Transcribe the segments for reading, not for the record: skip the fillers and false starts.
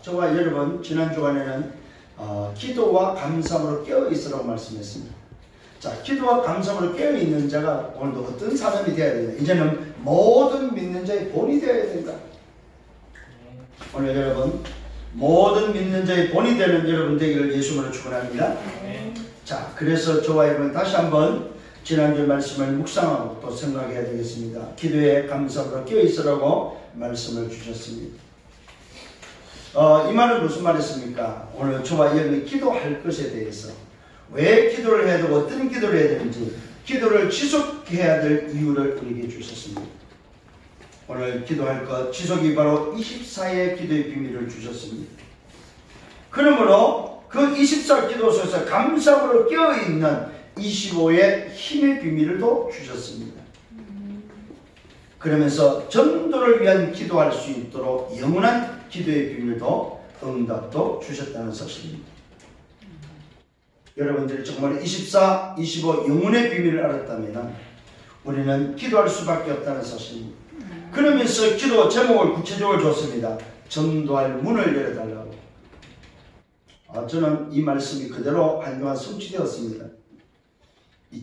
저와 여러분 지난 주간에는 기도와 감사함으로 깨어있으라고 말씀했습니다. 자, 기도와 감사함으로 깨어있는 자가 오늘도 어떤 사람이 되어야 된다. 이제는 모든 믿는 자의 본이 되어야 된다. 오늘 여러분 모든 믿는 자의 본이 되는 여러분 되기를 예수님으로 축원합니다. 자, 그래서 저와 여러분 다시 한번 지난주 말씀을 묵상하고 또 생각해야 되겠습니다. 기도에 감사함으로 깨어있으라고 말씀을 주셨습니다. 이 말은 무슨 말이었습니까? 오늘 저와 여러분이 기도할 것에 대해서 왜 기도를 해야 되고 어떤 기도를 해야 되는지 기도를 지속해야 될 이유를 우리에게 주셨습니다. 오늘 기도할 것 지속이 바로 24의 기도의 비밀을 주셨습니다. 그러므로 그 24 기도 속에서 감사함으로 깨어있는 25의 힘의 비밀을 또 주셨습니다. 그러면서 전도를 위한 기도할 수 있도록 영원한 기도의 비밀도 응답도 주셨다는 사실입니다. 여러분들이 정말 24, 25 영혼의 비밀을 알았다면 우리는 기도할 수밖에 없다는 사실입니다. 그러면서 기도 제목을 구체적으로 줬습니다. 전도할 문을 열어달라고. 저는 이 말씀이 그대로 한동안 성취되었습니다.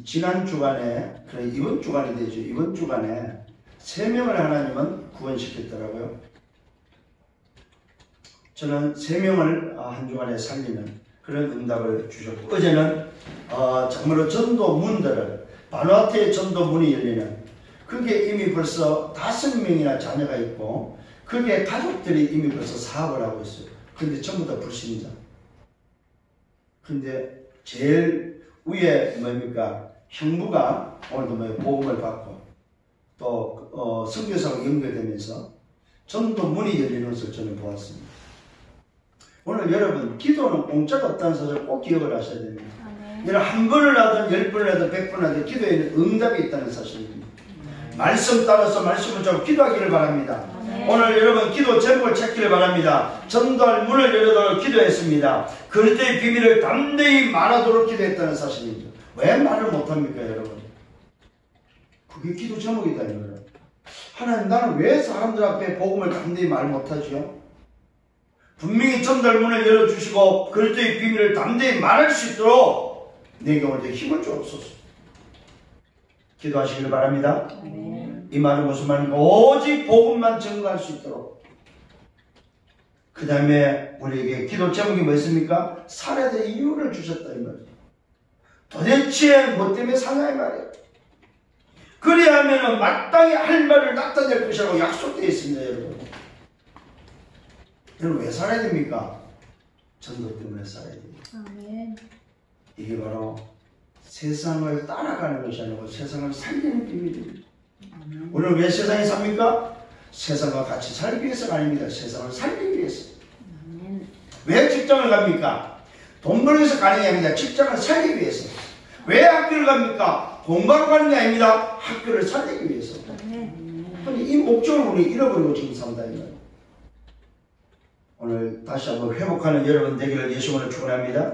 지난 주간에, 그래 이번 주간이 되죠. 이번 주간에 3명을 하나님은 구원시켰더라고요. 저는 3명을 한 주간에 살리는 그런 응답을 주셨고, 어제는 정말로 전도 문들을, 바누아투의 전도 문이 열리는, 그게 이미 벌써 5명이나 자녀가 있고, 그게 가족들이 이미 벌써 사업을 하고 있어요. 근데 전부 다 불신자. 근데 제일 위에 뭡니까? 형부가 오늘도 보험을 받고 또 선교사하고 연결되면서 전도 문이 열리는 것을 저는 보았습니다. 오늘 여러분 기도는 공짜가 없다는 사실을 꼭 기억을 하셔야 됩니다. 여러분 한 번을 하든 10번을 하든 100번을 하든 기도에는 응답이 있다는 사실입니다. 말씀 따라서 말씀을 잡고 기도하기를 바랍니다. 오늘 여러분 기도 제목을 찾기를 바랍니다. 전도할 문을 열어달라고 기도했습니다. 그리스도의 비밀을 담대히 말하도록 기도했다는 사실입니다. 왜 말을 못합니까 여러분? 그게 기도 제목이다 이거예요. 하나님 나는 왜 사람들 앞에 복음을 담대히 말 못하지요? 분명히 전도할 문을 열어주시고 그리스도의 비밀을 담대히 말할 수 있도록 내게 오늘 힘을 주옵소서. 기도하시기를 바랍니다. 이 말은 무슨 말입니까? 오직 복음만 증거할 수 있도록. 그 다음에 우리에게 기도 제목이 뭐였습니까? 살아야 될 이유를 주셨다 이 말이에요. 도대체 뭐 때문에 사냐 이 말이에요. 그리하면 마땅히 할 말을 나타낼 것이라고 약속되어 있습니다 여러분. 여러분 왜 살아야 됩니까? 전도 때문에 살아야 됩니다. 아멘. 이게 바로 세상을 따라가는 것이 아니고 세상을 살리는 비밀입니다. 오늘 왜 세상에 삽니까? 세상과 같이 살기 위해서가 아닙니다. 세상을 살리기 위해서. 왜 직장을 갑니까? 돈 벌기 위해서 가는 게 아닙니다. 직장을 살리기 위해서. 왜 학교를 갑니까? 공부하러 가는 게 아닙니다. 학교를 살리기 위해서. 근데 이 목적을 우리 잃어버리고 지금 산다 이 말이에요. 오늘 다시 한번 회복하는 여러분 되기를 예수님으로 축원합니다.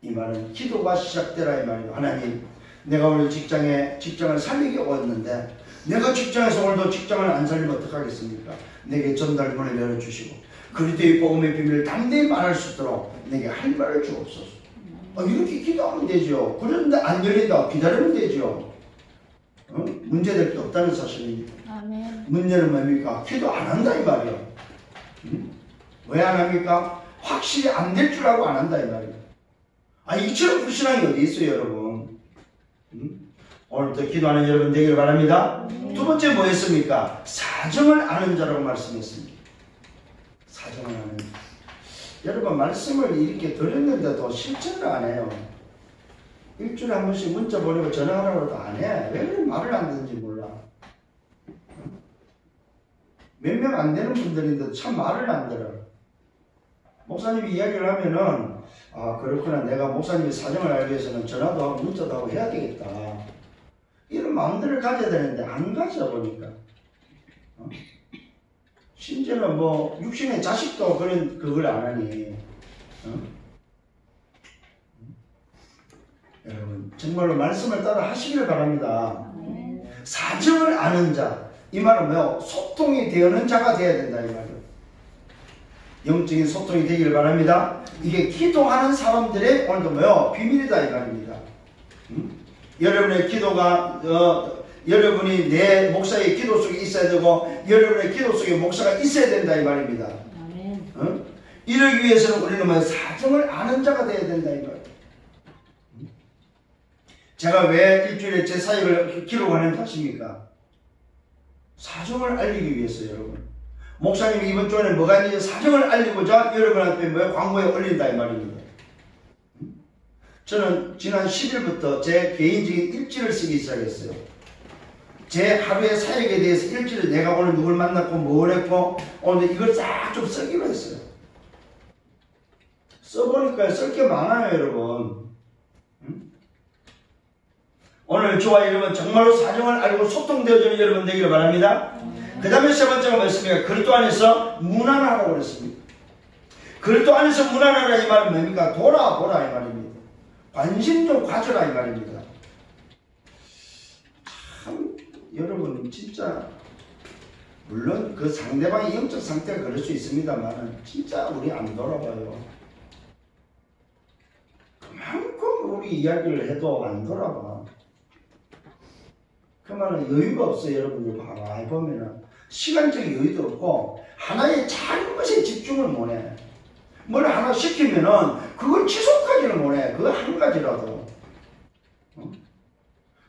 이 말은 기도가 시작되라 이 말이에요. 하나님 내가 오늘 직장을 살리기 왔는데 내가 직장에서 오늘도 직장을 안 살리면 어떡하겠습니까? 내게 전달 문을 열어주시고 그리스도의 복음의 비밀을 담대히 말할 수 있도록 내게 할 말을 주옵소서. 이렇게 기도하면 되죠. 그런데 안 열린다 기다리면 되죠. 문제될 게 없다는 사실입니다. 아멘. 문제는 뭡니까? 기도 안 한다 이 말이에요. 왜 안 합니까? 확실히 안 될 줄 알고 안 한다 이 말이에요. 이처럼 불신앙이 어디 있어요 여러분? 오늘부터 기도하는 여러분 되기를 바랍니다. 두 번째 뭐였습니까? 사정을 아는 자라고 말씀했습니다. 사정을 아는 자. 여러분 말씀을 이렇게 들었는데도 실천을 안 해요. 일주일에 한 번씩 문자 보내고 전화하라고 해도 안 해. 왜 말을 안 듣는지 몰라. 몇 명 안 되는 분들인데도 참 말을 안 들어. 목사님이 이야기를 하면은 그렇구나 내가 목사님의 사정을 알기 위해서는 전화도 하고 문자도 하고 해야 되겠다 이런 마음들을 가져야 되는데 안 가져 보니까 심지어는 뭐 육신의 자식도 그걸 안 하니 여러분 정말로 말씀을 따라 하시기를 바랍니다. 사정을 아는 자 이 말은 뭐요? 소통이 되는 자가 되어야 된다 이 말이에요. 영적인 소통이 되기를 바랍니다. 이게 기도하는 사람들의 오늘도 뭐요? 비밀이다 이 말입니다. 여러분의 기도가 여러분이 내 목사의 기도 속에 있어야 되고 여러분의 기도 속에 목사가 있어야 된다 이 말입니다. 이러기 위해서는 우리는 뭐 사정을 아는 자가 되어야 된다 이 말입니다. 제가 왜 일주일에 제 사역을 기록하는지 아십니까? 사정을 알리기 위해서 여러분. 목사님이 이번 주에 뭐가 있는지 사정을 알리고자 여러분한테 뭐 광고에 올린다 이 말입니다. 저는 지난 10일부터 제 개인적인 일지를 쓰기 시작했어요. 제 하루의 사역에 대해서 일지를 내가 오늘 누굴 만났고 뭘 했고 오늘 이걸 싹 좀 쓰기로 했어요. 써보니까 쓸 게 많아요 여러분. 오늘 저와 여러분 정말로 사정을 알고 소통되어지는 여러분 되기를 바랍니다. 그 다음에 세 번째가 뭐였습니까? 그리스도 안에서 무난하라고 그랬습니다. 그리스도 안에서 무난하라 이 말은 뭡니까? 돌아보라 이 말입니다. 관심 좀 가져라 이 말입니다. 참 여러분 진짜 물론 그 상대방의 영적 상태가 그럴 수 있습니다만 진짜 우리 안 돌아봐요. 그만큼 우리 이야기를 해도 안 돌아봐. 그 말은 여유가 없어요 여러분들. 가만히 보면은 시간적인 여유도 없고 하나의 작은 것에 집중을 못해. 뭘 하나 시키면은 그걸 지속하지를 못해. 그거 한 가지라도.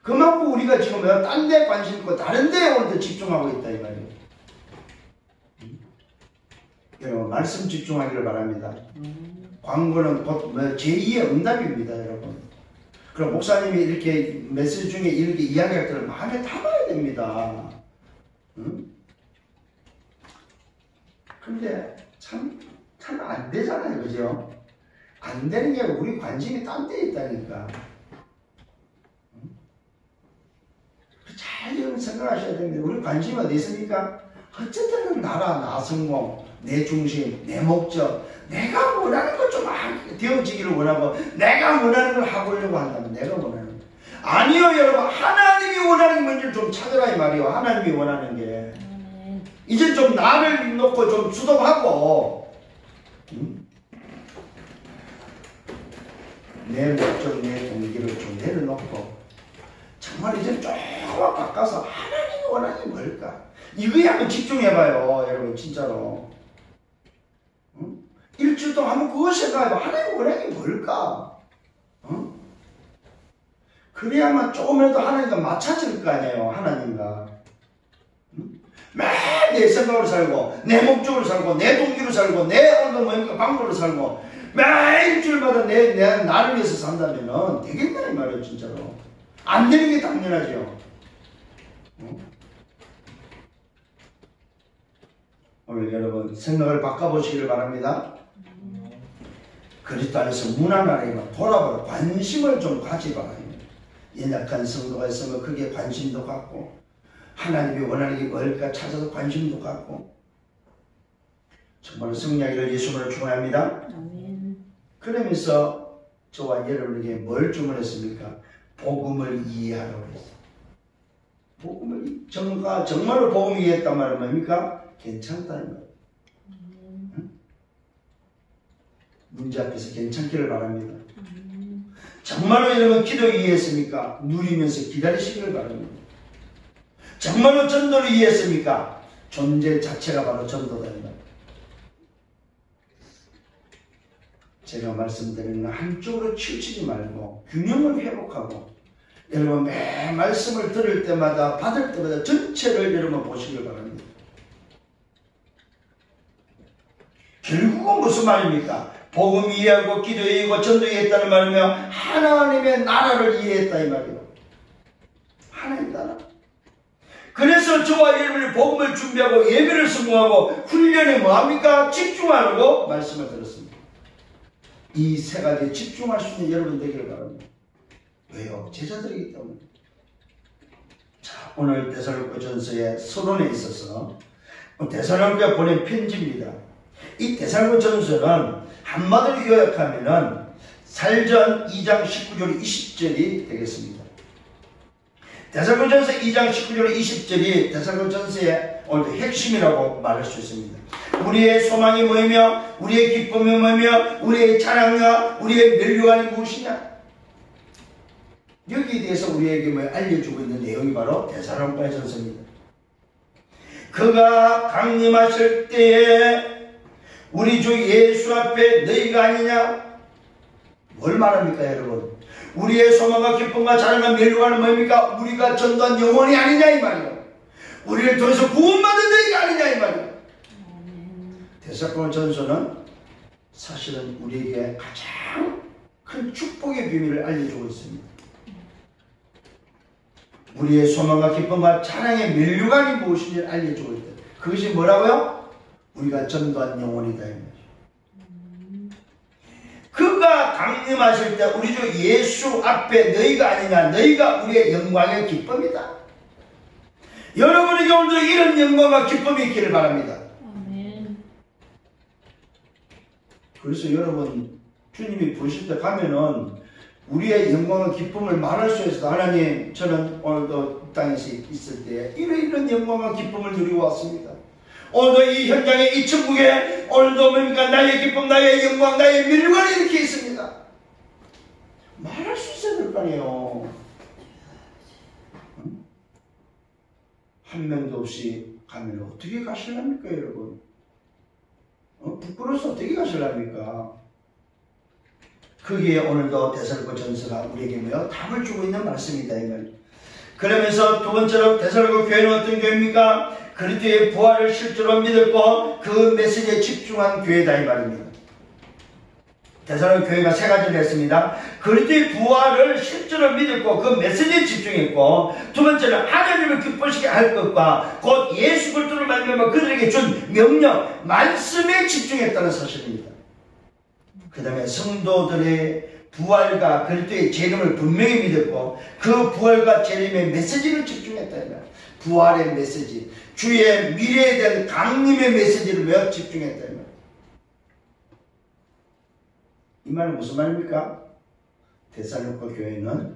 그만큼 우리가 지금 딴 데 관심 있고 다른 데에 오늘 집중하고 있다 이 말이에요. 여러분 말씀 집중하기를 바랍니다. 광고는 곧 제2의 응답입니다 여러분. 그럼 목사님이 이렇게 메시지 중에 이렇게 이야기할 때는 마음에 담아야 됩니다. 근데 참 안 되잖아요. 그죠? 안 되는 게 우리 관심이 딴 데 있다니까. 잘 여러분 생각하셔야 됩니다. 우리 관심이 어디 있습니까? 어쨌든 나 성공, 내 중심, 내 목적, 내가 원하는 것 좀 되어지기를 원하고 내가 원하는 걸 하고려고 한다면 내가 원하는 거. 아니요 여러분. 하나님이 원하는 게 뭔지를 좀 찾으라 이 말이요. 하나님이 원하는 게. 이제 좀 나를 놓고 좀 수동하고 내 목적, 내 동기를 좀 내려놓고 정말 이제 조금만 바꿔서 하나님이 원하는 게 뭘까? 이거에 한번 집중해봐요 여러분 진짜로. 일주일 동안 한번 그거 생각해봐. 하나님이 원하는 게 뭘까? 그래야만 조금이라도 하나님과 맞춰질 거 아니에요. 하나님과. 매일 내 생각으로 살고 내 목적으로 살고 내 동기로 살고 내 오늘 뭡니까 방법으로 살고 매일 일주일마다 내 나를 위해서 산다면 되겠다 이 말이에요 진짜로. 안 되는 게 당연하죠. 오늘 여러분 생각을 바꿔보시기를 바랍니다. 그리스도 안에서 무난하게 돌아보라. 관심을 좀 가지라. 연약한 성도가 있으면 그게 관심도 갖고 하나님이 원하는 게 뭘까 찾아서 관심도 갖고 정말 승리하기를 예수님으로 축원합니다. 그러면서 저와 여러분에게 뭘 주문했습니까? 복음을 이해하라고 했어요. 복음을 정말로 복음을 이해했단 말은 뭡니까? 괜찮다는 거예요. 문제 앞에서 괜찮기를 바랍니다. 정말로 여러분 기도 이해했습니까? 누리면서 기다리시기를 바랍니다. 정말로 전도를 이해했습니까? 존재 자체가 바로 전도다. 제가 말씀드리는 건 한쪽으로 치우치지 말고 균형을 회복하고 여러분 매 말씀을 들을 때마다 받을 때마다 전체를 여러분 보시길 바랍니다. 결국은 무슨 말입니까? 복음 이해하고 기도 이해하고 전도 이해했다는 말이면 하나님의 나라를 이해했다 이 말이에요. 하나님 나라. 그래서 저와 여러분이 복음을 준비하고 예배를 성공하고 훈련에 뭐합니까? 집중하라고 말씀을 들었습니다. 이 세 가지에 집중할 수 있는 여러분 되기를 바랍니다. 왜요? 제자들이기 때문에. 자, 오늘 데살로니가전서의 서론에 있어서 데살로니가 보낸 편지입니다. 이 데살로니가전서는 한마디로 요약하면은 살전 2장 19절 20절이 되겠습니다. 데살로니가전서 2장 19절 20절이 데살로니가전서의 오늘 핵심이라고 말할 수 있습니다. 우리의 소망이 뭐이며 우리의 기쁨이 뭐이며 우리의 자랑과 우리의 면류관이 무엇이냐? 여기에 대해서 우리에게 알려주고 있는 내용이 바로 데살로니가 전서입니다. 그가 강림하실 때에 우리 주 예수 앞에 너희가 아니냐? 뭘 말합니까 여러분? 우리의 소망과 기쁨과 자랑과 면류관은 뭡니까? 우리가 전도한 영혼이 아니냐 이 말이에요. 우리를 통해서 구원받은 너희가 아니냐 이 말이에요. 데살로니가 전서는 사실은 우리에게 가장 큰 축복의 비밀을 알려주고 있습니다. 우리의 소망과 기쁨과 자랑의 면류관이 무엇인지를 알려주고 있다. 그것이 뭐라고요? 우리가 전도한 영혼이다. 그가 강림하실 때 우리 주 예수 앞에 너희가 아니냐? 너희가 우리의 영광의 기쁨이다. 여러분에게 오늘도 이런 영광과 기쁨이 있기를 바랍니다. 아멘. 그래서 여러분 주님이 부르실 때 가면은 우리의 영광과 기쁨을 말할 수 있어서 하나님 저는 오늘도 땅에서 있을 때 이런 영광과 기쁨을 누리고 왔습니다. 오늘도 이 현장에 이 천국에 오늘도 뭡니까 나의 기쁨 나의 영광 나의 면류관이 이렇게 있습니다. 말할 수 있어야 될 거 아니에요. 한 명도 없이 가면 어떻게 가실랍니까 여러분? 부끄러워서 어떻게 가실랍니까? 거기에 오늘도 데살로니가 전서가 우리에게 답을 주고 있는 말씀이다 이 말. 그러면서 두 번째로 데살로니가 교회는 어떤 교회입니까? 그리스도의 부활을 실제로 믿었고 그 메시지에 집중한 교회다 이 말입니다. 데살로니가 교회가 세 가지를 했습니다. 그리스도의 부활을 실제로 믿었고 그 메시지에 집중했고, 두 번째는 하나님을 기쁘시게 할 것과 곧 예수 그리스도를 말미암아 그들에게 준 명령 말씀에 집중했다는 사실입니다. 그 다음에 성도들의 부활과 그리스도의 재림을 분명히 믿었고 그 부활과 재림의 메시지를 집중했다. 부활의 메시지, 주의 미래에 대한 강림의 메시지를 집중했다. 이 말은 무슨 말입니까? 데살로니가 교회는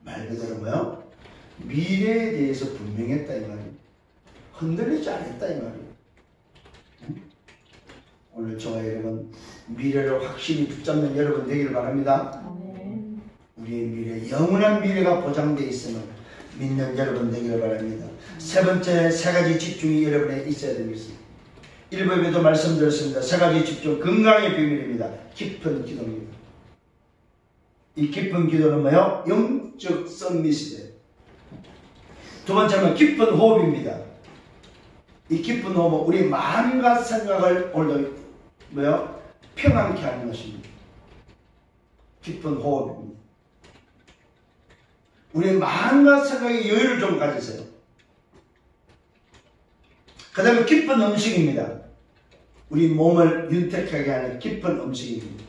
말 그대로 미래에 대해서 분명했다 이 말이에요. 흔들리지 않았다 이 말이에요. 오늘 저와 여러분 미래를 확실히 붙잡는 여러분 되기를 바랍니다. 우리의 미래, 영원한 미래가 보장되어 있음을 믿는 여러분 되기를 바랍니다. 세 번째 세 가지 집중이 여러분에 있어야 되겠습니다. 1부에도 말씀드렸습니다. 세 가지 집중, 건강의 비밀입니다. 깊은 기도입니다. 이 깊은 기도는 영적 썸밋이돼요. 두 번째는 깊은 호흡입니다. 이 깊은 호흡은 우리 마음과 생각을 오늘도 평안케 하는 것입니다. 깊은 호흡입니다. 우리 마음과 생각의 여유를 좀 가지세요. 그 다음에 깊은 음식입니다. 우리 몸을 윤택하게 하는 깊은 음식입니다.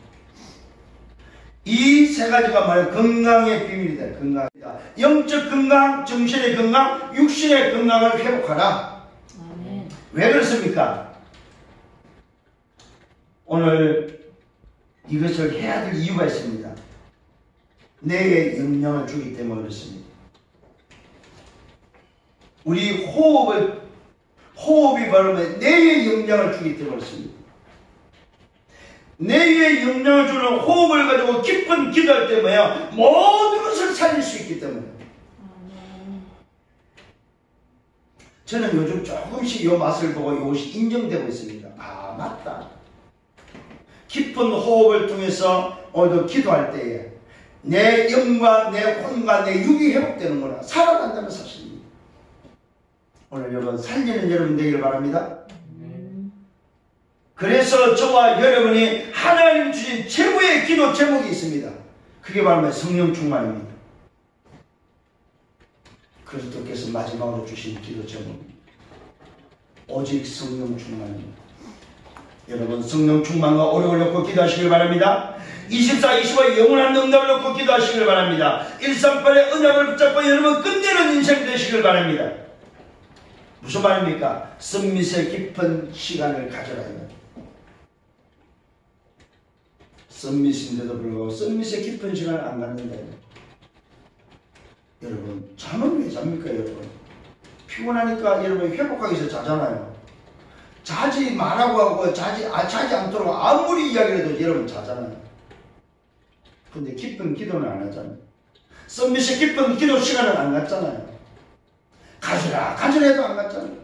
이 세 가지가 건강의 비밀이다. 건강이다. 영적 건강, 정신의 건강, 육신의 건강을 회복하라. 아멘. 왜 그렇습니까? 오늘 이것을 해야 될 이유가 있습니다. 뇌에 영향을 주기 때문에 그렇습니다. 우리 호흡이 바로 뇌에 영향을 주기 때문에 그렇습니다. 뇌에 영향을 주는 호흡을 가지고 깊은 기도할 때 모든 것을 살릴 수 있기 때문에. 저는 요즘 조금씩 이 맛을 보고 이것이 인정되고 있습니다. 아 맞다. 깊은 호흡을 통해서 오늘도 기도할 때에 내 영과 내 혼과 내 육이 회복되는구나. 살아난다는 사실입니다. 오늘 여러분 살리는 여러분 되기를 바랍니다. 그래서 저와 여러분이 하나님 주신 최고의 기도 제목이 있습니다. 그게 바로 성령 충만입니다. 그리스도께서 마지막으로 주신 기도 제목입니다. 오직 성령 충만입니다. 여러분 성령 충만과 오력을 놓고 기도하시길 바랍니다. 24, 25의 영원한 응답을 놓고 기도하시길 바랍니다. 138의 언약을 붙잡고 여러분 끝내는 인생 되시길 바랍니다. 무슨 말입니까? 썸밋의 깊은 시간을 가져라. 썸밋인데도 불구하고 썸밋의 깊은 시간을 안 갖는다. 여러분 잠은 왜 잡니까 여러분? 피곤하니까 여러분 회복하기 위해서 자잖아요. 자지 말라고 하고 자지 않도록 아무리 이야기를 해도 여러분 자잖아요. 근데 기쁜 기도는 안 하잖아요. 썸밋이 기쁜 기도 시간은 안 갖잖아요. 가지라 해도 안 갖잖아요.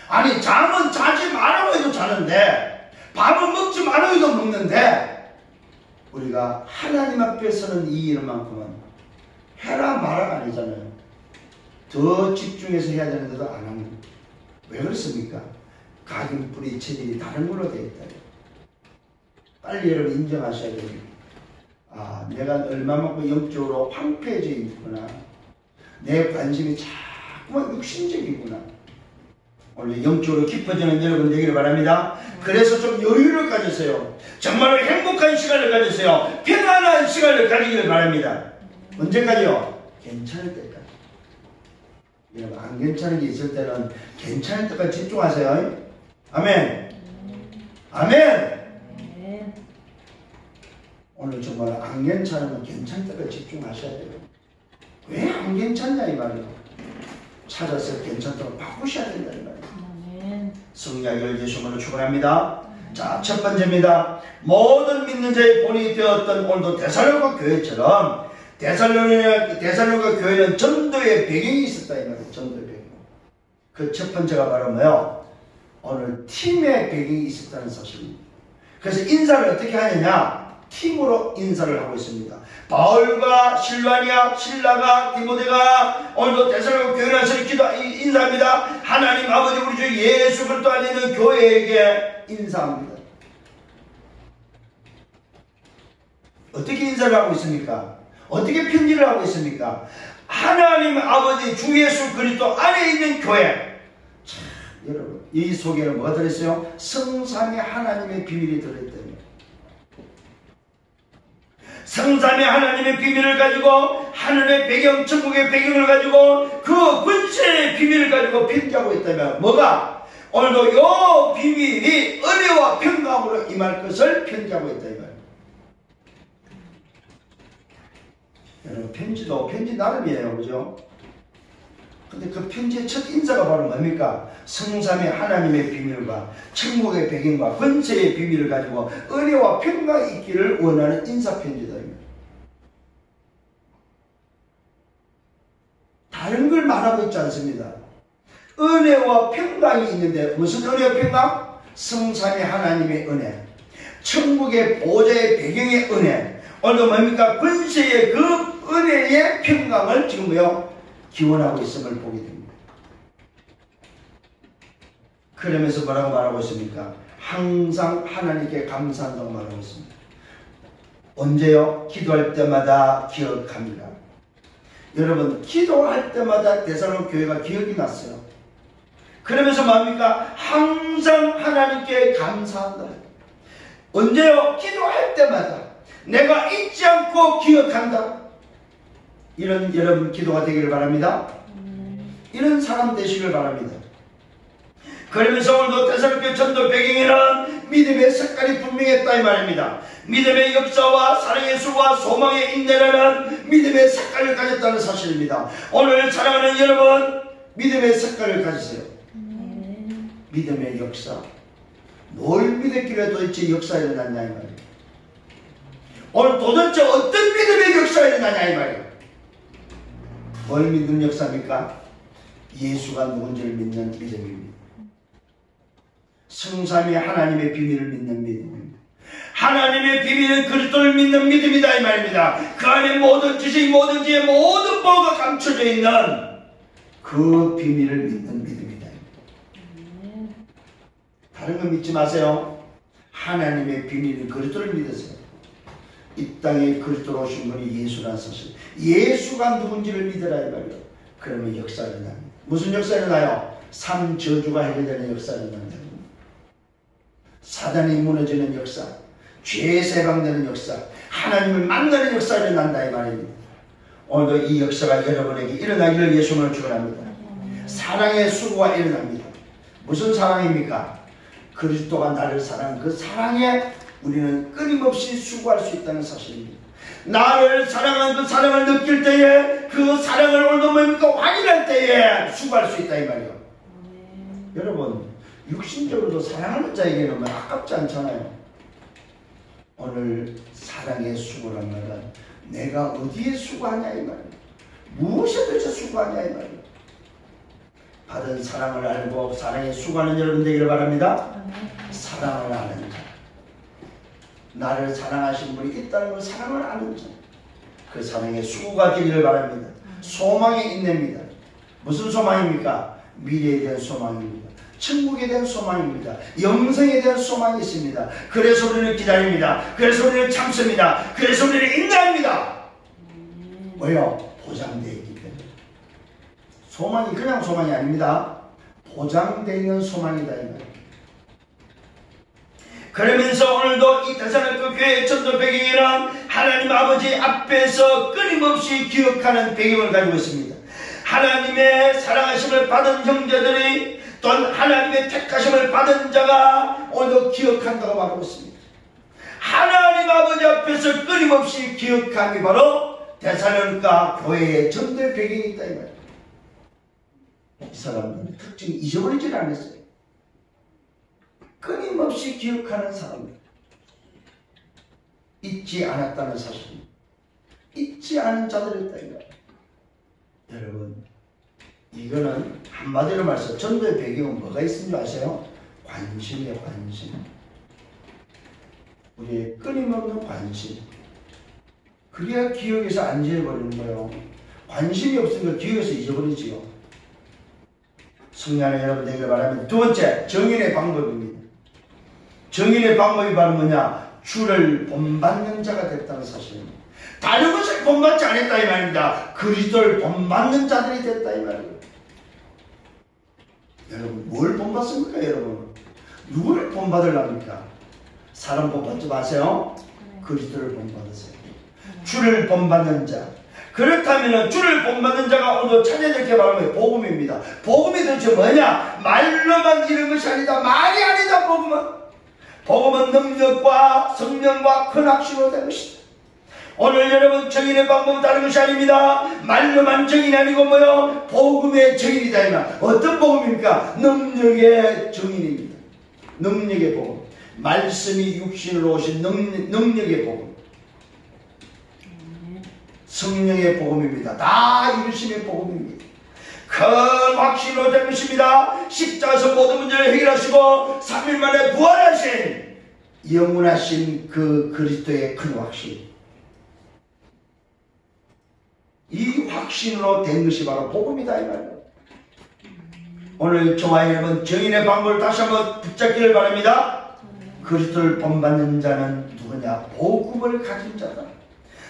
아니 잠은 자지 말라고 해도 자는데 밥은 먹지 말라고 해도 먹는데 우리가 하나님 앞에서는 이 일만큼은 해라 말아가 아니잖아요. 더 집중해서 해야 되는데도 안 하는 거예요. 왜 그렇습니까? 각인뿌리 체질이 다른 걸로 되어 있다. 빨리 여러분 인정하셔야 됩니다. 아, 내가 얼마만큼 영적으로 황폐해져 있구나. 내 관심이 자꾸만 육신적이구나. 오늘 영적으로 깊어지는 여러분 되기를 바랍니다. 그래서 좀 여유를 가지세요. 정말로 행복한 시간을 가지세요. 편안한 시간을 가지기를 바랍니다. 언제까지요? 괜찮을 때까지. 여러분 안 괜찮은 게 있을 때는 괜찮을 때까지 집중하세요. 아멘. 아멘. 오늘 정말 안 괜찮으면 괜찮을 때까지 집중하셔야 돼요. 왜 안 괜찮냐 이 말이에요. 찾아서 괜찮다고 바꾸셔야 된다 이 말이에요. 성령을 예수님으로 축원합니다. 자, 첫 번째입니다. 모든 믿는 자의 본이 되었던 오늘도 데살로니가 교회처럼 데살로니가 교회는 전도의 배경이 있었다 이 말이에요. 전도의 배경. 그 첫 번째가 바로 뭐요? 오늘 팀의 배경이 있었다는 사실입니다. 그래서 인사를 어떻게 하느냐? 팀으로 인사를 하고 있습니다. 바울과 신라가 디모데가 오늘도 데살로니가 교회를 와서 인사합니다. 하나님 아버지 우리 주 예수 그리스도 안에 있는 교회에게 인사합니다. 어떻게 인사를 하고 있습니까? 어떻게 편지를 하고 있습니까? 하나님 아버지 주 예수 그리스도 안에 있는 교회. 참, 여러분 이 속에는 뭐가 들어있어요? 성삼위 하나님의 비밀이 들어있다. 성삼위 하나님의 비밀을 가지고 하늘의 배경, 천국의 배경을 가지고 그 권세의 비밀을 가지고 편지하고 있다면 뭐가? 오늘도 이 비밀이 은혜와 평강으로 임할 것을 편지하고 있다 이 말이에요. 여러분 편지도 편지 나름이에요. 그죠? 근데 그 편지의 첫 인사가 바로 뭡니까? 성삼위 하나님의 비밀과 천국의 배경과 권세의 비밀을 가지고 은혜와 평강이 있기를 원하는 인사편지다. 다른 걸 말하고 있지 않습니다. 은혜와 평강이 있는데 무슨 은혜와 평강? 성삼위 하나님의 은혜, 천국의 보좌의 배경의 은혜, 오늘도 뭡니까? 권세의 그 은혜의 평강을 지금 뭐요? 기원하고 있음을 보게 됩니다. 그러면서 뭐라고 말하고 있습니까? 항상 하나님께 감사한다고 말하고 있습니다. 언제요? 기도할 때마다 기억합니다. 여러분 기도할 때마다 데살로니가 교회가 기억이 났어요. 그러면서 뭡니까? 항상 하나님께 감사한다. 언제요? 기도할 때마다 내가 잊지 않고 기억한다. 이런 여러분 기도가 되기를 바랍니다. 이런 사람 되시길 바랍니다. 그러면서 오늘도 데살로니가 전도 배경에는 믿음의 색깔이 분명했다 이 말입니다. 믿음의 역사와 사랑의 수와 소망의 인내라는 믿음의 색깔을 가졌다는 사실입니다. 오늘 사랑하는 여러분 믿음의 색깔을 가지세요. 믿음의 역사. 뭘 믿었길래 도대체 역사가 일어났냐 이 말이에요. 오늘 도대체 어떤 믿음의 역사가 일어나냐 이 말이에요. 뭘 믿는 역사입니까? 예수가 누군지를 믿는 믿음입니다. 성삼위 하나님의 비밀을 믿는 믿음입니다. 하나님의 비밀은 그리스도를 믿는 믿음이다 이 말입니다. 그 안에 모든 지식, 모든 지혜, 모든 보호가 감춰져 있는 그 비밀을 믿는 믿음이다. 다른 거 믿지 마세요. 하나님의 비밀은 그리스도를 믿으세요. 이 땅에 그리스도로 오신 분이 예수라는 사실, 예수가 누군지를 믿으라 이 말이에요. 그러면 역사가 일어납니다. 무슨 역사가 일어나요? 삼 저주가 해결되는 역사가 일어납니다. 사단이 무너지는 역사, 죄 세방되는 역사, 하나님을 만나는 역사가 일어난다 이 말입니다. 오늘도 이 역사가 여러분에게 일어나기를 예수님을 축원합니다. 사랑의 수고가 일어납니다. 무슨 사랑입니까? 그리스도가 나를 사랑한 그 사랑에 우리는 끊임없이 수고할 수 있다는 사실입니다. 나를 사랑한 그 사랑을 느낄 때에 그 사랑을 오늘도 뭡니까? 확인할 때에 수고할 수 있다 이 말이에요. 여러분 육신적으로도 사랑하는 자에게는 뭐 아깝지 않잖아요. 오늘 사랑의 수고란 말은 내가 어디에 수고하냐 이 말이에요. 무엇에 대해서 수고하냐 이 말이에요. 받은 사랑을 알고 사랑에 수고하는 여러분 되기를 바랍니다. 사랑을 아는 자, 나를 사랑하신 분이 있다는 걸 사랑을 아는 자, 그 사랑의 수고가 되기를 바랍니다. 소망이 있냅니다. 무슨 소망입니까? 미래에 대한 소망입니다. 천국에 대한 소망입니다. 영생에 대한 소망이 있습니다. 그래서 우리는 기다립니다. 그래서 우리는 참습니다. 그래서 우리는 인내합니다. 왜요? 보장되어 있기 때문에. 소망이 그냥 소망이 아닙니다. 보장되어 있는 소망이다 이 말이에요. 그러면서 오늘도 이 대사로니까 교회 전도 배경에는 하나님 아버지 앞에서 끊임없이 기억하는 배경을 가지고 있습니다. 하나님의 사랑하심을 받은 형제들이 또한 하나님의 택하심을 받은 자가 오늘도 기억한다고 말하고 있습니다. 하나님 아버지 앞에서 끊임없이 기억함이 바로 대사로니까 교회의 전도의 배경이 있다 이 말이에요. 이 사람들은 특징이 잊어버리질 않았어요. 끊임없이 기억하는 사람들, 잊지 않았다는 사실, 잊지 않은 자들이었다 이 말이에요. 여러분, 이거는 한마디로 말해서 전도의 배경은 뭐가 있는 줄 아세요? 관심이에요. 관심. 우리의 끊임없는 관심. 그래야 기억에서 안 잊어버리는 거예요. 관심이 없으니까 기억에서 잊어버리지요. 성령의 여러분 되기를 바랍니다. 두 번째, 정인의 방법입니다. 정인의 방법이 바로 뭐냐? 주를 본받는 자가 됐다는 사실입니다. 다른 것을 본받지 않았다 이 말입니다. 그리스도를 본받는 자들이 됐다 이 말입니다. 여러분, 뭘 본받습니까 여러분? 누구를 본받으랍니까? 사람 본받지 마세요. 그리스도를 본받으세요. 주를 본받는 자. 그렇다면 주를 본받는 자가 오늘 찾아야 될 게 바로 복음입니다. 복음이 도대체 뭐냐? 말로만 이런 것이 아니다. 말이 아니다. 복음은 능력과 성령과 큰 확신으로 된 것이다. 오늘 여러분 정인의 방법은 다른 것이 아닙니다. 말로만 정인이 아니고 뭐요? 복음의 정인이다. 이말. 어떤 복음입니까? 능력의 정인입니다. 능력의 복음. 말씀이 육신으로 오신 능력의 복음. 성령의 복음입니다. 다 이루심의 복음입니다. 큰 확신으로 된 것입니다. 십자가에서 모든 문제를 해결하시고 3일 만에 부활하신 영원하신 그 그리스도의 큰 확신. 이 확신으로 된 것이 바로 복음이다 이 말이에요. 오늘 저와 여러분 정인의 방법을 다시 한번 붙잡기를 바랍니다. 그리스도를 본받는 자는 누구냐? 복음을 가진 자다.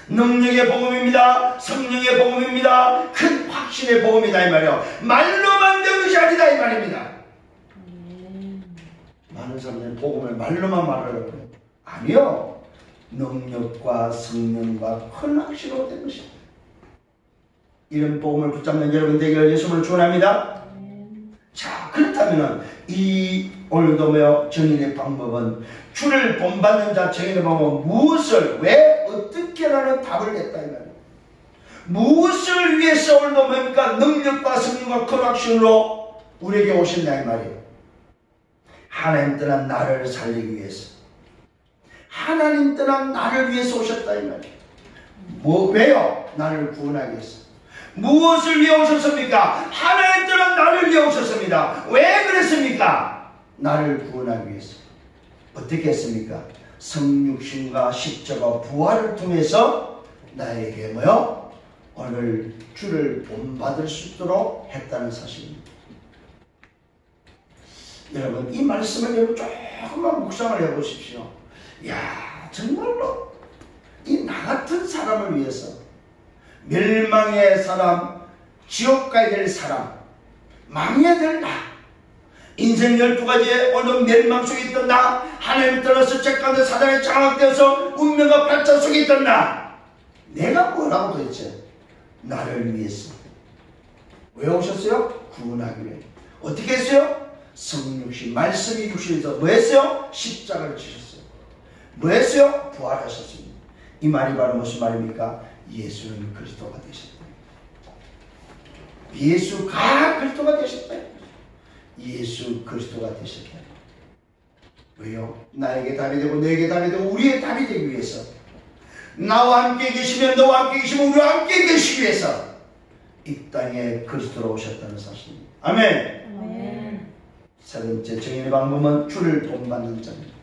능력의 복음입니다. 성령의 복음입니다. 큰 확신의 복음이다 이 말이에요. 말로만 된 것이 아니다 이 말입니다. 많은 사람들은 복음을 말로만 말하려고 해요. 아니요. 능력과 성령과 큰 확신으로 된 것입니다. 이런 복음을 붙잡는 여러분 되기를 예수님을 축원합니다. 자, 그렇다면 이 오늘도 뭐요? 정인의 방법은 주를 본받는 자 정인의 방법은 무엇을 왜 어떻게라는 답을 냈다 이 말이에요. 무엇을 위해서 오늘도 뭡니까? 능력과 성령과 큰 확신으로 우리에게 오셨냐 이 말이에요. 하나님 떠난 나를 살리기 위해서. 하나님 떠난 나를 위해서 오셨다 이 말이에요. 왜요? 나를 구원하기 위해서. 무엇을 위해 오셨습니까? 하나님 떠난 나를 위해 오셨습니다. 왜 그랬습니까? 나를 구원하기 위해서. 어떻게 했습니까? 성육신과 십자가 부활을 통해서 나에게 뭐요? 오늘 주를 본받을 수 있도록 했다는 사실입니다. 여러분 이 말씀을 여러분 조금만 묵상을 해보십시오. 야, 정말로 이 나 같은 사람을 위해서 멸망의 사람, 지옥 가야 될 사람, 망해야 될 나, 인생 12가지의 오늘 멸망 속에 있던 나, 하나님을 떠나서 죄 가운데 사단에 장악되어서 운명과 발전 속에 있던 나, 내가 뭐라고 도대체? 나를 위해서. 왜 오셨어요? 구원하기 위해. 어떻게 했어요? 성육신, 말씀이 육신에서 뭐 했어요? 십자가를 지셨어요. 뭐 했어요? 부활하셨습니다. 이 말이 바로 무슨 말입니까? 예수는 그리스도가 되셨다. 예수가 그리스도가 되셨다. 예수 그리스도가 되셨다. 왜요? 나에게 답이 되고 너에게 답이 되고 우리의 답이 되기 위해서, 나와 함께 계시면 너와 함께 계시면 우리와 함께 계시기 위해서 이 땅에 그리스도로 오셨다는 사실입니다. 아멘. 아멘. 세 번째 정의의 방법은 주를 본받는 자입니다.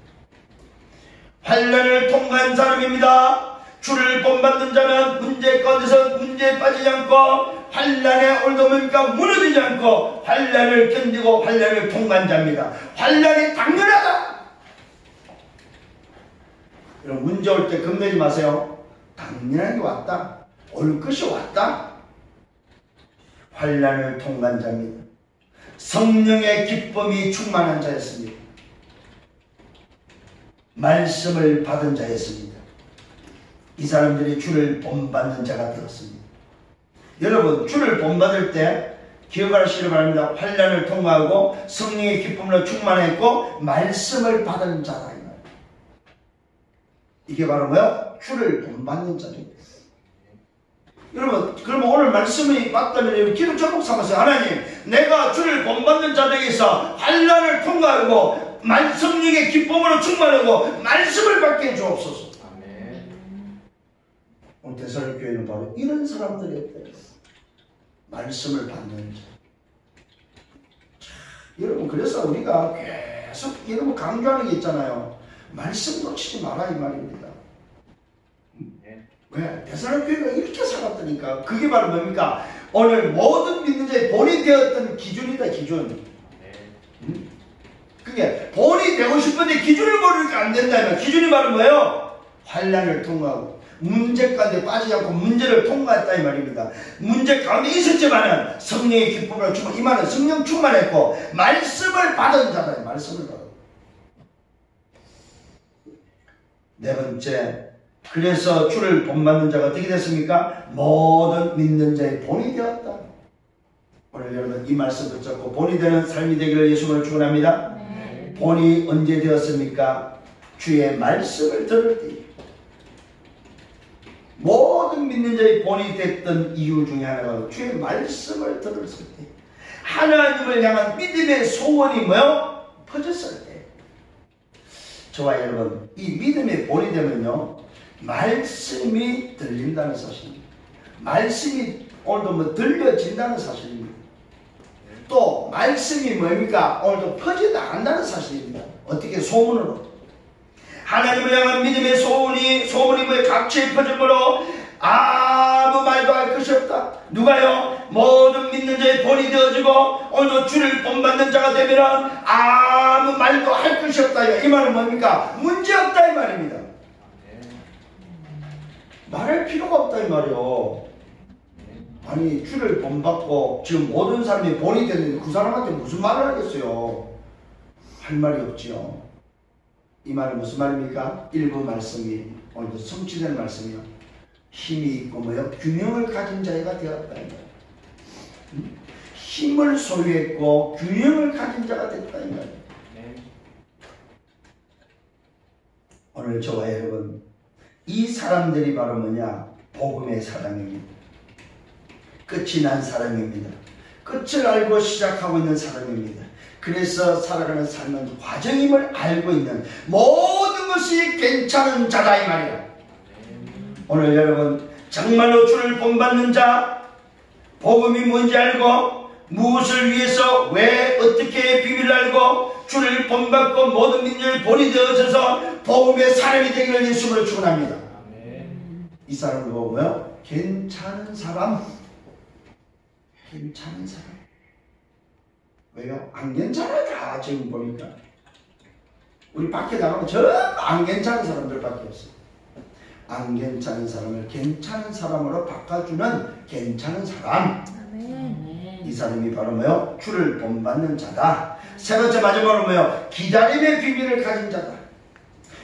환난을 통과한 사람입니다. 주를 본받는 자는 문제 가운데서 문제에 빠지지 않고 환난에 올더니까 무너지지 않고 환난을 견디고 환난을 통과한 자입니다. 환난이 당연하다. 여러분, 문제 올 때 겁내지 마세요. 당연하게 왔다. 올 것이 왔다. 환난을 통과한 자입니다. 성령의 기쁨이 충만한 자였습니다. 말씀을 받은 자였습니다. 이 사람들이 주를 본받는 자가 되었습니다. 여러분, 주를 본받을 때 기억하시기 바랍니다. 환난을 통과하고 성령의 기쁨으로 충만했고 말씀을 받은 자다. 이게 바로 뭐야? 주를 본받는 자입니다. 여러분, 그러면 오늘 말씀이 맞다면 기도 제목 삼아서, 하나님, 내가 주를 본받는 자에게서 환난을 통과하고 성령의 기쁨으로 충만하고 말씀을 받게 해주옵소서. 아멘. 오늘 대살교회는 바로 이런 사람들이었대요. 말씀을 받는 자. 여러분, 그래서 우리가 계속 이런 거 강조하는 게 있잖아요. 말씀 놓치지 마라 이 말입니다. 왜? 대살교회가 이렇게 살았다니까. 그게 바로 뭡니까? 오늘 모든 믿는 자의 본이 되었던 기준이다, 기준. 그게 본이 되고 싶은데 기준을 모르니까 안 된다. 기준이 바로 뭐예요? 환난을 통과하고 문제 가운데 빠지지 않고 문제를 통과했다 이 말입니다. 문제 가운데 있었지만은 성령의 기쁨으로 충만, 이 말은 성령 충만했고 말씀을 받은 자다. 말씀을 받은. 네 번째, 그래서 주를 본받는 자가 어떻게 됐습니까? 모든 믿는 자의 본이 되었다. 오늘 여러분 이 말씀 붙잡고 본이 되는 삶이 되기를 예수님을 축원합니다. 본이 언제 되었습니까? 주의 말씀을 들을 때. 모든 믿는 자의 본이 됐던 이유 중에 하나가 주의 말씀을 들었을 때, 하나님을 향한 믿음의 소원이 뭐요? 퍼졌을 때. 저와 여러분, 이 믿음의 본이 되면요, 말씀이 들린다는 사실입니다. 말씀이 오늘도 뭐 들려진다는 사실입니다. 또 말씀이 뭡니까? 오늘도 퍼져나간다는 사실입니다. 어떻게? 소문으로. 하나님을 향한 믿음의 소문이 뭐에 각지에 퍼짐으로 아무 말도 할 것이 없다. 누가요? 모든 믿는 자의 본이 되어지고 오늘도 주를 본받는 자가 되면 아무 말도 할 것이 없다. 이 말은 뭡니까? 문제 없다 이 말입니다. 말할 필요가 없다 이 말이요. 아니, 주를 본받고 지금 모든 사람이 본이 됐는데 그 사람한테 무슨 말을 하겠어요? 할 말이 없지요. 이 말은 무슨 말입니까? 일부 말씀이 오늘도 성취된 말씀이요. 힘이 있고 뭐요? 균형을 가진 자가 되었다. 힘을 소유했고 균형을 가진 자가 됐다. 이 말이에요. 오늘 저와 여러분, 이 사람들이 바로 뭐냐? 복음의 사람입니다. 끝이 난 사람입니다. 끝을 알고 시작하고 있는 사람입니다. 그래서 살아가는 삶은 과정임을 알고 있는 모든 것이 괜찮은 자다 이 말이야. 오늘 여러분 정말로 주를 본받는 자, 복음이 뭔지 알고 무엇을 위해서 왜 어떻게 비밀을 알고 주를 본받고 모든 민족의 본이 되어져서 복음의 사람이 되기를 예수님으로 축원합니다. 이 사람을 보고 뭐요? 괜찮은 사람. 괜찮은 사람. 왜요? 안 괜찮아요. 다 지금 보니까 우리 밖에 나가면 전부 안 괜찮은 사람들밖에 없어요. 안 괜찮은 사람을 괜찮은 사람으로 바꿔주는 괜찮은 사람. 아멘. 이 사람이 바로 뭐요? 주를 본받는 자다. 세 번째 마지막으로 뭐요? 기다림의 비밀을 가진 자다.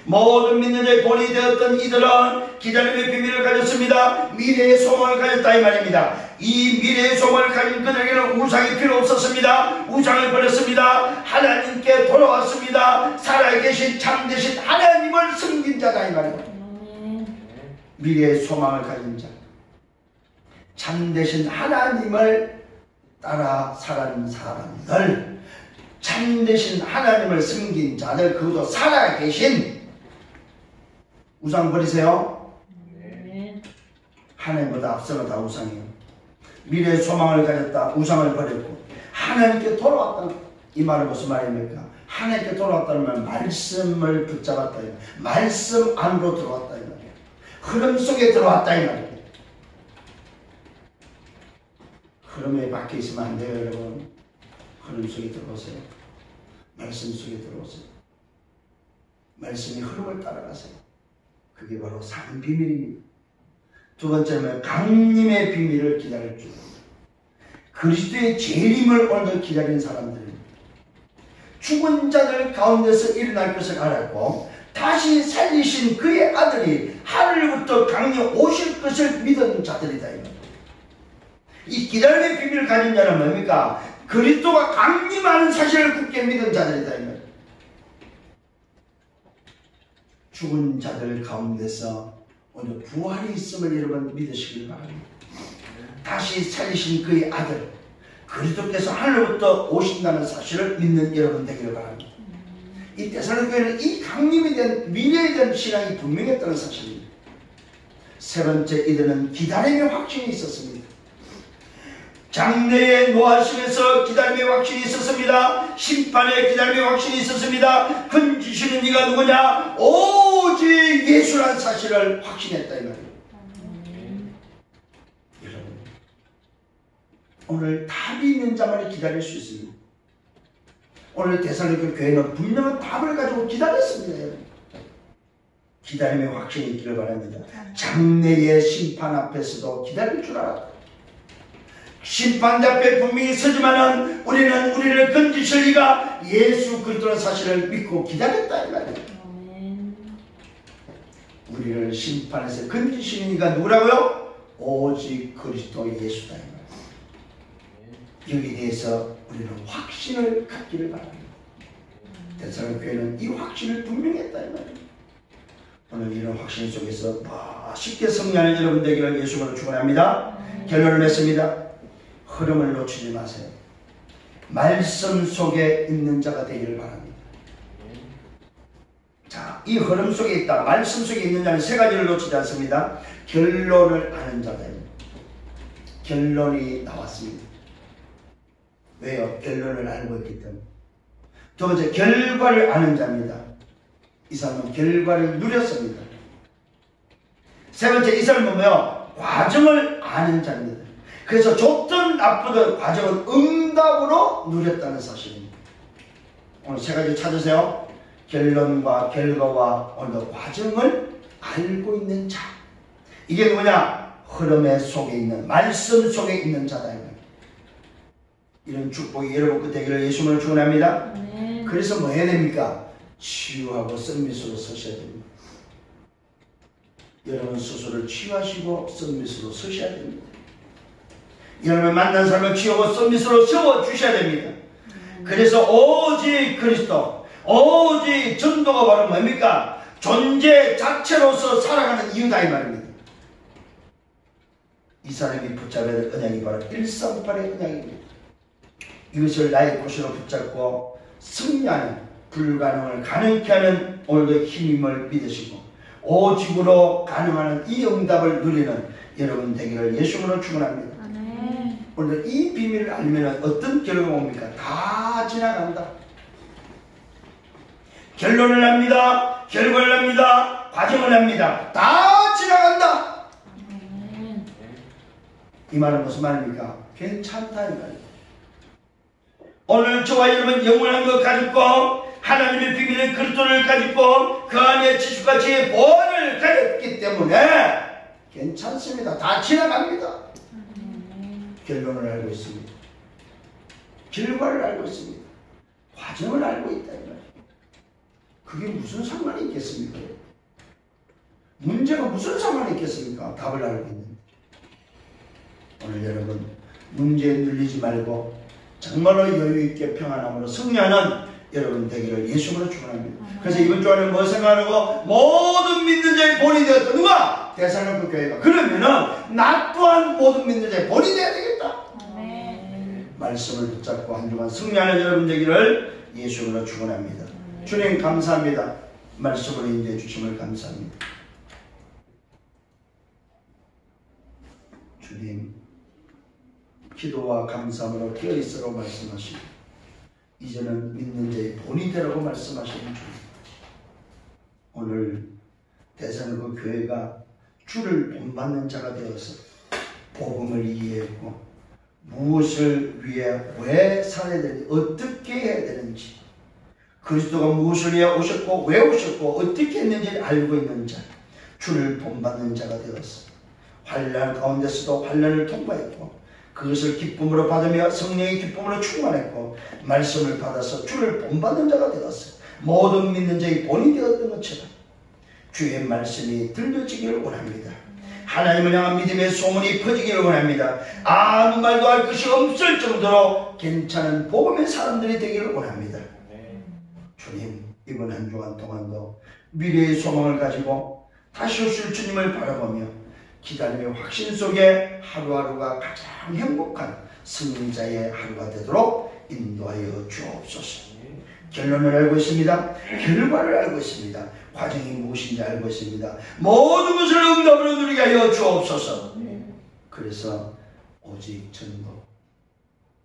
모든 믿는 자의 본이 되었던 이들은 기다림의 비밀을 가졌습니다. 미래의 소망을 가졌다 이 말입니다. 이 미래의 소망을 가진 그들에게는 우상이 필요 없었습니다. 우상을 버렸습니다. 하나님께 돌아왔습니다. 살아계신 참되신 하나님을 섬긴 자다 이 말입니다. 미래의 소망을 가진 자, 참되신 하나님을 따라 살아가는 사람들, 참되신 하나님을 섬긴 자들, 그것도 살아계신, 우상 버리세요. 아멘. 하나님보다 앞서가 다 우상이에요. 미래의 소망을 가졌다, 우상을 버렸고 하나님께 돌아왔다. 이 말은 무슨 말입니까? 하나님께 돌아왔다는 말, 말씀을 붙잡았다, 말씀 안으로 들어왔다 이 말이에요. 흐름 속에 들어왔다 이 말이에요. 흐름에 밖에 있으면 안 돼요, 여러분. 흐름 속에 들어오세요. 말씀 속에 들어오세요. 말씀이 흐름을 따라가세요. 그게 바로 산 비밀입니다. 두 번째는 강림의 비밀을 기다릴 줄. 그리스도의 재림을 오늘 기다리는 사람들입니다. 죽은 자들 가운데서 일어날 것을 알았고 다시 살리신 그의 아들이 하늘부터 강림에 오실 것을 믿은 자들이다. 이 기다림의 비밀을 가진 자는 뭡니까? 그리스도가 강림하는 사실을 굳게 믿은 자들이다. 죽은 자들 가운데서 오늘 부활이 있음을 여러분 믿으시길 바랍니다. 다시 살리신 그의 아들 그리스도께서 하늘부터 오신다는 사실을 믿는 여러분 되기를 바랍니다. 이 데살로니가는 이 강림에 대한 미래에 대한 신앙이 분명했다는 사실입니다. 세 번째, 이들은 기다림의 확신이 있었습니다. 장래의 노하심에서 기다림의 확신이 있었습니다. 심판의 기다림의 확신이 있었습니다. 건지시는 이가 누구냐? 오직 예수라는 사실을 확신했다 이 말이에요. 여러분, 오늘 답이 있는 자만이 기다릴 수 있습니다. 오늘 데살로니가 교회는 분명한 답을 가지고 기다렸습니다. 여러분. 기다림의 확신이 있기를 바랍니다. 장래의 심판 앞에서도 기다릴 줄 알았다. 심판자 앞에 분명히 서지만은 우리는 우리를 건지실 이가 예수 그리스도라는 사실을 믿고 기다렸다 이 말이에요. 우리를 심판에서 건지시는 이가 누구라고요? 오직 그리스도 예수다 이 말이에요. 여기에 대해서 우리는 확신을 갖기를 바랍니다. 데살로니가 교회는 이 확신을 분명히 했다 이 말이에요. 오늘 이런 확신 속에서 쉽게 승리하는 여러분 되기를 예수님으로 축원합니다. 결론을 맺습니다. 흐름을 놓치지 마세요. 말씀 속에 있는 자가 되기를 바랍니다. 자, 이 흐름 속에 있다. 말씀 속에 있는 자는 세 가지를 놓치지 않습니다. 결론을 아는 자다. 결론이 나왔습니다. 왜요? 결론을 알고 있기 때문에. 두 번째, 결과를 아는 자입니다. 이 사람은 결과를 누렸습니다. 세 번째, 이 사람은 뭐예요? 과정을 아는 자입니다. 그래서 좋든 나쁘든 과정은 응답으로 누렸다는 사실입니다. 오늘 세 가지 찾으세요. 결론과 결과와 오늘도 과정을 알고 있는 자. 이게 누구냐? 흐름의 속에 있는, 말씀 속에 있는 자다. 이런 축복이 여러분 끝에 되기를 예수님을 축원합니다. 그래서 뭐 해야 됩니까? 치유하고 썸밋으로 서셔야 됩니다. 여러분 스스로를 치유하시고 썸밋으로 서셔야 됩니다. 여러분 만난 사람을 치유하고 썸밋으로 세워주셔야 됩니다. 그래서 오직 그리스도, 오직 전도가 바로 뭡니까? 존재 자체로서 살아가는 이유다 이 말입니다. 이 사람이 붙잡아야 될 언약이 바로 138의 언약입니다. 이것을 나의 구실로 붙잡고 승리하는, 불가능을 가능케 하는 오늘도 힘임을 믿으시고 오직으로 가능한 이 응답을 누리는 여러분 되기를 예수님으로 축원합니다. 오늘 이 비밀을 알면 어떤 결과가 옵니까? 다 지나간다. 결론을 합니다. 결과를 합니다. 과정을 합니다. 다 지나간다. 이 말은 무슨 말입니까? 괜찮다 이 말입니다. 오늘 저와 여러분 영원한 것 가졌고 하나님의 비밀의 그리스도를 가졌고 그 안에 지식과 지혜의 보안을 가졌기 때문에 괜찮습니다. 다 지나갑니다. 결론을 알고 있습니다. 결과를 알고 있습니다. 과정을 알고 있다 이 말이에요. 그게 무슨 상관이 있겠습니까? 문제가 무슨 상관이 있겠습니까? 답을 알고 있는데. 오늘 여러분 문제에 눌리지 말고 정말로 여유있게 평안함으로 승리하는 여러분 되기를 예수님으로 축원합니다. 그래서 이번 주에는 뭐 생각하고 모든 믿는 자의 본이 되었다. 누가? 데살로니가 교회가. 그러면은 나 또한 모든 믿는 자의 본이 되어야 되겠다. 말씀을 붙잡고 한 주간 승리하는 여러분 되기를 예수님으로 축원합니다. 주님 감사합니다. 말씀으로 인도해 주심을 감사합니다. 주님 기도와 감사함으로 깨어있으라고 말씀하시고 이제는 믿는 자의 본이 되라고 말씀하시는 주님, 오늘 대전그 교회가 주를 본받는 자가 되어서 복음을 이해했고 무엇을 위해 왜 살아야 되는지, 어떻게 해야 되는지, 그리스도가 무엇을 위해 오셨고 왜 오셨고 어떻게 했는지를 알고 있는 자, 주를 본받는 자가 되어서 환난 가운데서도 환난을 통과했고 그것을 기쁨으로 받으며 성령의 기쁨으로 충만했고 말씀을 받아서 주를 본받는 자가 되었어. 모든 믿는 자의 본이 되었던 것처럼 주의 말씀이 들려지기를 원합니다. 하나님을 향한 믿음의 소문이 퍼지기를 원합니다. 아무 말도 할 것이 없을 정도로 괜찮은 복음의 사람들이 되기를 원합니다. 주님, 이번 한 주간 동안도 미래의 소망을 가지고 다시 오실 주님을 바라보며 기다림의 확신 속에 하루하루가 가장 행복한 승리자의 하루가 되도록 인도하여 주옵소서. 결론을 알고 있습니다. 결과를 알고 있습니다. 과정이 무엇인지 알고 있습니다. 모든 것을 응답으로 누리게 하여 주옵소서. 그래서 오직 전도,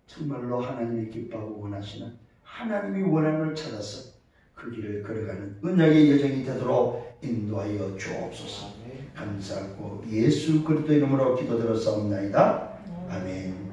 정말로 하나님이 기뻐하고 원하시는 하나님이 원하는 걸 찾아서 그 길을 걸어가는 은혜의 여정이 되도록 인도하여 주옵소서. 감사하고 예수 그리스도 이름으로 기도드렸사옵나이다. 아멘.